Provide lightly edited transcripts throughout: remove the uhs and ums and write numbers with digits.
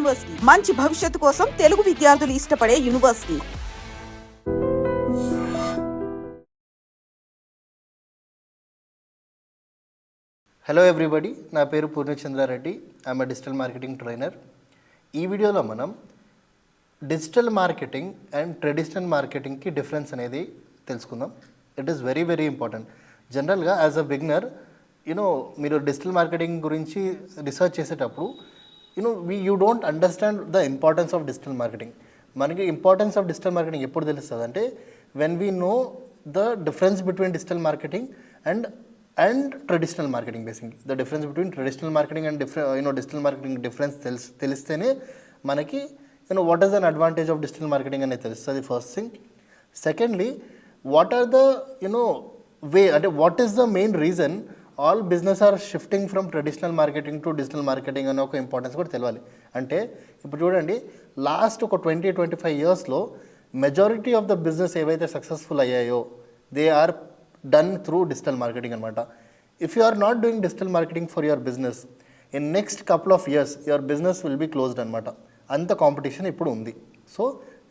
University, మంచి భవిష్యత్తు కోసం తెలుగు విద్యార్థులు ఇష్టపడే యూనివర్సిటీ. హలో ఎవ్రీబడి, నా పేరు Purnachandra Reddy. I'm digital marketing trainer. ఈ వీడియోలో మనం డిజిటల్ మార్కెటింగ్ అండ్ ట్రెడిషనల్ మార్కెటింగ్కి డిఫరెన్స్ అనేది తెలుసుకుందాం. It is very very important. జనరల్గా యాజ్ అ బిగినర్ మీరు డిజిటల్ మార్కెటింగ్ గురించి రీసెర్చ్ చేసేటప్పుడు you don't understand the importance of digital marketing. మనకి ఇంపార్టెన్స్ ఆఫ్ డిజిటల్ మార్కెటింగ్ ఎప్పుడు తెలుస్తుంది అంటే when we know the difference between digital marketing and traditional marketing. Basically the difference between traditional marketing and digital marketing difference తెలిస్తేనే మనకి what is an advantage of digital marketing అనేది తెలుస్తుంది. First thing. Secondly, what are the way అంటే what is the main reason all business are shifting from traditional marketing to digital marketing అనే ఒక importance కూడా తెలియాలి. అంటే ఇప్పుడు చూడండి, లాస్ట్ ఒక 20-25 ఇయర్స్లో మెజారిటీ ఆఫ్ ద బిజినెస్ ఏవైతే సక్సెస్ఫుల్ అయ్యాయో they are done through digital marketing అనమాట. If you are not doing digital marketing for your business, in next couple of years your business will be closed అనమాట. అంత competition ఇప్పుడు ఉంది. So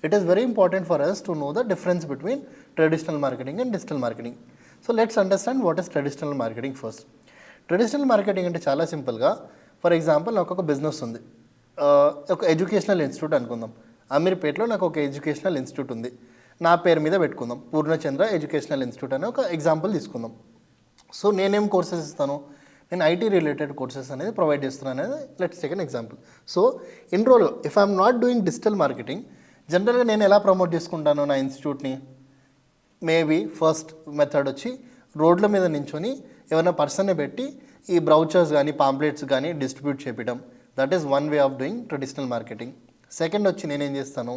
it is very important for us to know the difference between traditional marketing and digital marketing. So let's understand what is traditional marketing first. Traditional marketing అంటే చాలా సింపుల్గా, for example నాకు ఒక business ఉంది, ఒక educational institute అనుకుందాం. అమీర్పేటలో నాకు ఒక ఎడ్యుకేషనల్ ఇన్స్టిట్యూట్ ఉంది. నా పేరు మీద పెట్టుకుందాం, పూర్ణచంద్ర ఎడ్యుకేషనల్ ఇన్స్టిట్యూట్ అని ఒక ఎగ్జాంపుల్ తీసుకుందాం. సో నేనేం కోర్సెస్ ఇస్తాను, నేను ఐటీ రిలేటెడ్ కోర్సెస్ అనేది ప్రొవైడ్ చేస్తున్నాను అనేది let's take an example. So in role if I'm not doing digital marketing, జనరల్గా నేను ఎలా ప్రమోట్ చేసుకుంటాను నా ఇన్స్టిట్యూట్ని? మేబీ ఫస్ట్ మెథడ్ వచ్చి రోడ్ల మీద నించొని ఏమైనా పర్సన్ని పెట్టి ఈ బ్రౌచర్స్ కానీ పాంప్లెట్స్ కానీ డిస్ట్రిబ్యూట్ చేయడం. That is one way of doing traditional marketing. Second వచ్చి నేనేం చేస్తాను,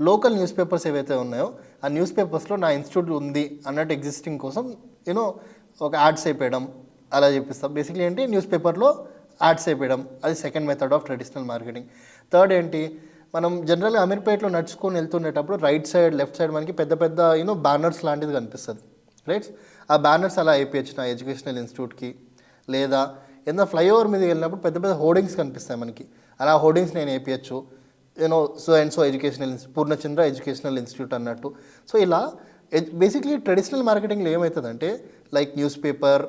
లోకల్ న్యూస్ పేపర్స్ ఏవైతే ఉన్నాయో ఆ న్యూస్ పేపర్స్లో నా ఇన్స్టిట్యూట్ ఉంది అన్నట్టు ఎగ్జిస్టింగ్ కోసం ఒక యాడ్స్ అయిపోయడం అలా చెప్పిస్తాం. బేసిక్లీ ఏంటి, న్యూస్ పేపర్లో యాడ్స్ అయిపోయడం. అది second method of traditional marketing. Third ఏంటి, మనం జనరల్గా అమీర్పేటలో నడుచుకొని వెళ్తుండేటప్పుడు రైట్ సైడ్ లెఫ్ట్ సైడ్ మనకి పెద్ద పెద్ద బ్యానర్స్ లాంటిది కనిపిస్తుంది, రైట్? ఆ బ్యానర్స్ అలా అయిపోయచ్చు నా ఎడ్యుకేషనల్ ఇన్స్టిట్యూట్కి. లేదా ఏదైనా ఫ్లైఓవర్ మీద వెళ్ళినప్పుడు పెద్ద పెద్ద హోర్డింగ్స్ కనిపిస్తాయి మనకి, అలా హోర్డింగ్స్ నేను వేయచ్చు. So and so educational Purnachandra educational institute అన్నట్టు. సో ఇలా బేసిక్లీ ట్రెడిషనల్ మార్కెటింగ్లో ఏమవుతుందంటే like newspaper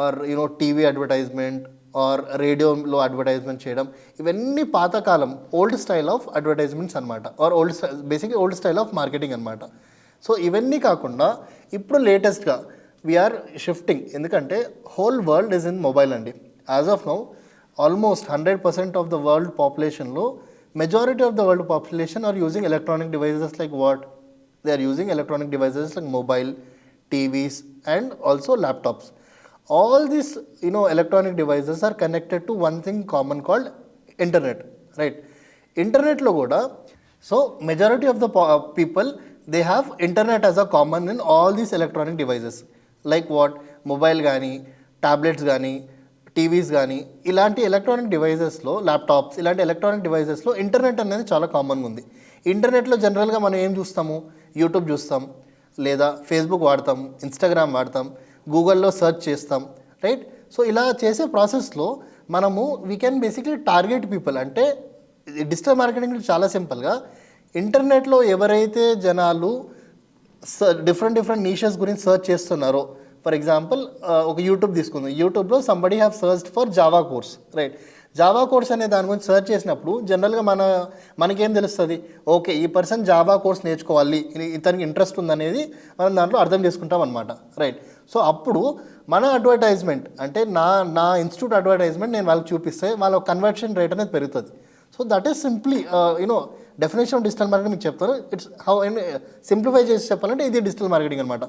or TV advertisement or రేడియోలో అడ్వర్టైజ్మెంట్ చేయడం, ఇవన్నీ పాతకాలం ఓల్డ్ స్టైల్ ఆఫ్ అడ్వర్టైజ్మెంట్స్ అనమాట, or basically old style of marketing అనమాట. సో ఇవన్నీ కాకుండా ఇప్పుడు లేటెస్ట్గా వీఆర్ షిఫ్టింగ్, ఎందుకంటే whole world is in mobile అండి. As of now almost 100% of the world పాపులేషన్లో majority of the world population are using electronic devices like what? They are using electronic devices like mobile, TVs and also laptops. All these electronic devices are connected to one thing common called internet, right? Internet lo kuda, so majority of the people they have internet as a common in all these electronic devices like what? Mobile gaani, tablets gaani, TVs gaani, ilanti electronic devices lo, laptops ilanti electronic devices lo internet అనేది చాలా కామన్గా ఉంది. ఇంటర్నెట్లో జనరల్గా మనం ఏం చూస్తాము, YouTube చూస్తాం, లేదా ఫేస్బుక్ వాడతాం, ఇన్స్టాగ్రామ్ వాడతాం, గూగుల్లో సెర్చ్ చేస్తాం, రైట్? సో ఇలా చేసే ప్రాసెస్లో మనము we can basically target people. అంటే డిజిటల్ మార్కెటింగ్ చాలా సింపుల్గా ఇంటర్నెట్లో ఎవరైతే జనాలు డిఫరెంట్ నీషెస్ గురించి సెర్చ్ చేస్తున్నారో, ఫర్ ఎగ్జాంపుల్ ఒక యూట్యూబ్ తీసుకుందాం. యూట్యూబ్లో somebody have searched for Java course, right? Java course అనే దాని గురించి సెర్చ్ చేసినప్పుడు జనరల్గా మనకేం తెలుస్తుంది, ఓకే ఈ పర్సన్ జావా కోర్స్ నేర్చుకోవాలి, ఇతనికి ఇంట్రెస్ట్ ఉందనేది మనం దాంట్లో అర్థం చేసుకుంటాం అనమాట, రైట్? సో అప్పుడు మన అడ్వర్టైజ్మెంట్ అంటే నా ఇన్స్టిట్యూట్ అడ్వర్టైజ్మెంట్ నేను వాళ్ళకి చూపిస్తే వాళ్ళ కన్వర్షన్ రేట్ అనేది పెరుగుతుంది. So that is simply definition of digital marketing మీకు చెప్తాను. ఇట్స్ హౌ సింప్లిఫై చేసి చెప్పాలంటే ఇది డిజిటల్ మార్కెటింగ్ అనమాట.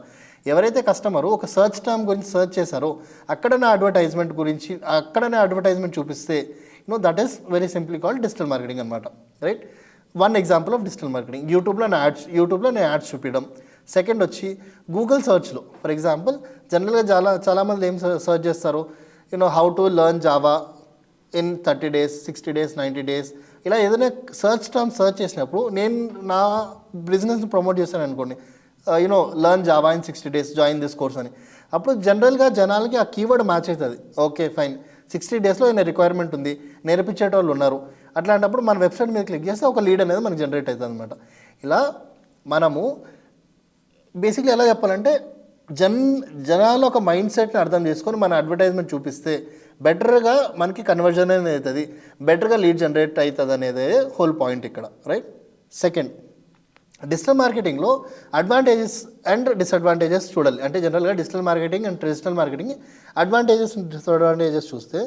ఎవరైతే కస్టమరు ఒక సర్చ్ టర్మ్ గురించి సర్చ్ చేశారో అక్కడనే అడ్వర్టైజ్మెంట్ చూపిస్తే that is very simply called digital marketing అనమాట, right? One example of digital marketing. యూట్యూబ్లో నేను యాడ్స్ చూపించడం. సెకండ్ వచ్చి గూగుల్ సర్చ్లో, ఫర్ ఎగ్జాంపుల్ జనరల్గా చాలామంది ఏం సర్చ్ చేస్తారు, how to learn Java in 30 days, 60 days, 90 days, ఇలా ఏదైనా సర్చ్ టర్మ్ సర్చ్ చేసినప్పుడు నేను నా బిజినెస్ని ప్రమోట్ చేశాను అనుకోండి, learn Java in 60 days, join this course అని. అప్పుడు జనరల్గా జనాలకి ఆ కీవర్డ్ మ్యాచ్ అవుతుంది. ఓకే ఫైన్, 60 daysలో ఈయన రిక్వైర్మెంట్ ఉంది, నేర్పించేటోళ్ళు ఉన్నారు, అట్లాంటప్పుడు మన వెబ్సైట్ మీద క్లిక్ చేస్తే ఒక లీడ్ అనేది మనకు జనరేట్ అవుతుంది అనమాట. ఇలా మనము బేసిక్లీ ఎలా చెప్పాలంటే జనాల ఒక మైండ్ సెట్ని అర్థం చేసుకొని మన అడ్వర్టైజ్మెంట్ చూపిస్తే బెటర్గా మనకి కన్వర్జన్ అనేది అవుతుంది, బెటర్గా లీడ్ జనరేట్ అవుతుంది అనేది హోల్ పాయింట్ ఇక్కడ, రైట్. సెకండ్, డిజిటల్ మార్కెటింగ్లో అడ్వాంటేజెస్ అండ్ డిసడ్వాంటేజెస్ చూడాలి. అంటే జనరల్గా digital marketing and traditional marketing advantages and disadvantages చూస్తే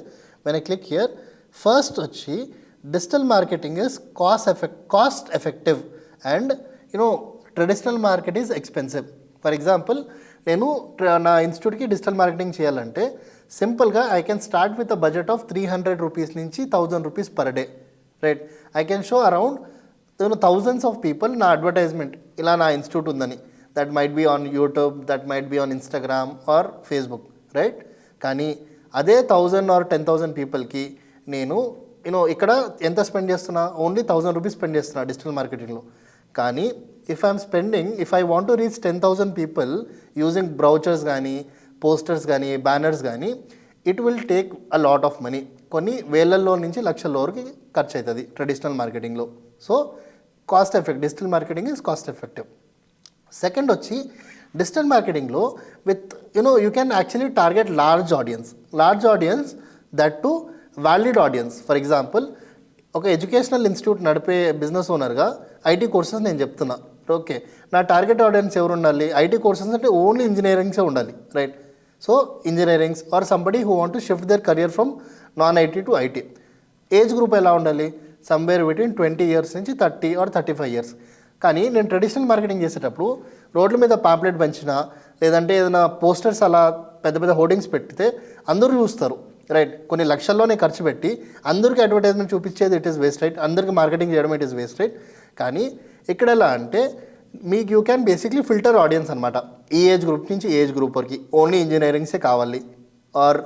when I click here, first వచ్చి digital marketing is cost effective and traditional market is expensive. For example, నేను నా ఇన్స్టిట్యూట్కి digital marketing చేయాలంటే సింపుల్గా I can start with a budget of 300 rupees నుంచి 1000 rupees per day, right. I can show around thousands of people నా advertisement ఇలా నా institute ఉందని. That might be on YouTube, that might be on Instagram or Facebook, right. కానీ అదే 1000 are 10,000 పీపుల్కి నేను ఇక్కడ ఎంత స్పెండ్ చేస్తున్నా, ఓన్లీ 1000 రూపీస్ స్పెండ్ చేస్తున్నా డిజిటల్ మార్కెటింగ్లో. కానీ if I want to reach 10,000 people using brochures కానీ, పోస్టర్స్ కానీ, బ్యానర్స్ కానీ, it will take a lot of money. కొన్ని వేలల్లో నుంచి లక్షల వరకు ఖర్చు అవుతుంది ట్రెడిషనల్ మార్కెటింగ్లో. So digital marketing is cost effective. Second వచ్చి డిజిటల్ మార్కెటింగ్లో with you can actually target large audience that to valid audience. For example, ఒక ఎడ్యుకేషనల్ ఇన్స్టిట్యూట్ నడిపే బిజినెస్ ఓనర్గా ఐటీ కోర్సెస్ నేను చెప్తున్నా, ఓకే. నా టార్గెట్ ఆడియన్స్ ఎవరు ఉండాలి? ఐటీ కోర్సెస్ అంటే ఓన్లీ ఇంజనీరింగ్సే ఉండాలి, right. So engineerings are somebody who want to shift their career from non IT to IT. Age group ఎలా ఉండాలి? సమ్వేర్ బిట్వీన్ 20 years నుంచి 30 or 35 years. కానీ నేను ట్రెడిషనల్ మార్కెటింగ్ చేసేటప్పుడు రోడ్ల మీద పాంప్లెట్ పంచినా, లేదంటే ఏదైనా పోస్టర్స్ అలా పెద్ద పెద్ద హోర్డింగ్స్ పెడితే అందరూ చూస్తారు, రైట్. కొన్ని లక్షల్లోనే ఖర్చు పెట్టి అందరికీ అడ్వర్టైజ్మెంట్ చూపించేది ఇట్ ఈస్ వేస్ట్, రైట్. అందరికీ మార్కెటింగ్ చేయడం ఇట్ ఈస్ వేస్ట్, రైట్. కానీ ఇక్కడ ఎలా అంటే మీకు you can basically filter audience అనమాట. ఈ ఏజ్ గ్రూప్ నుంచి ఏజ్ గ్రూప్ వరకు ఓన్లీ ఇంజనీరింగ్సే కావాలి ఆర్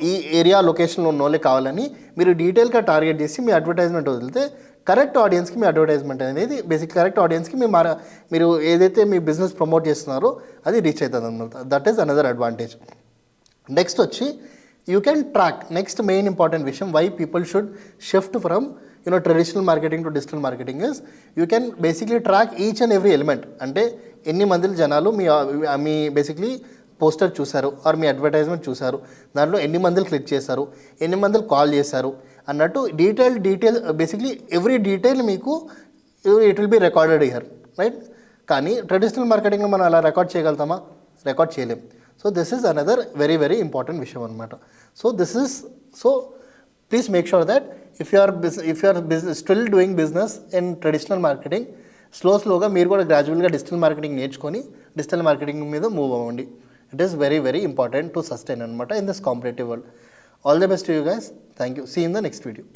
ఈ ఏరియా లొకేషన్లో ఉన్న వాళ్ళే కావాలని మీరు డీటెయిల్గా టార్గెట్ చేసి మీ అడ్వర్టైజ్మెంట్ వదిలితే కరెక్ట్ ఆడియన్స్కి మీ అడ్వర్టైజ్మెంట్ అనేది కరెక్ట్ ఆడియన్స్కి మీరు ఏదైతే మీ బిజినెస్ ప్రమోట్ చేస్తున్నారో అది రీచ్ అవుతుంది అనమాట. That is another advantage. Next వచ్చి you can track, next main important విషయం why people should shift from traditional marketing to digital marketing is you can basically track each and every element. అంటే ఎన్ని మంది జనాలు మీ basically poster చూశారు or మీ advertisement చూశారు, దాంట్లో ఎన్ని మందిలు క్లిక్ చేశారు, ఎన్ని మందిలు కాల్ చేశారు అన్నట్టు డీటెయిల్ బేసిక్లీ ఎవ్రీ డీటెయిల్ మీకు it will be recorded here, right. కానీ ట్రెడిషనల్ మార్కెటింగ్లో మనం అలా రికార్డ్ చేయగలుగుతామా? రికార్డ్ చేయలేం. So this is another very very important విషయం అనమాట. So please make sure that if you are still doing business in traditional marketing, స్లోగా మీరు కూడా గ్రాడ్యువల్గా డిజిటల్ మార్కెటింగ్ నేర్చుకొని డిజిటల్ మార్కెటింగ్ మీద మూవ్ అవ్వండి. It is very very important to sustain అనమాట in this competitive world. All the best to you guys. Thank you. See in the next video.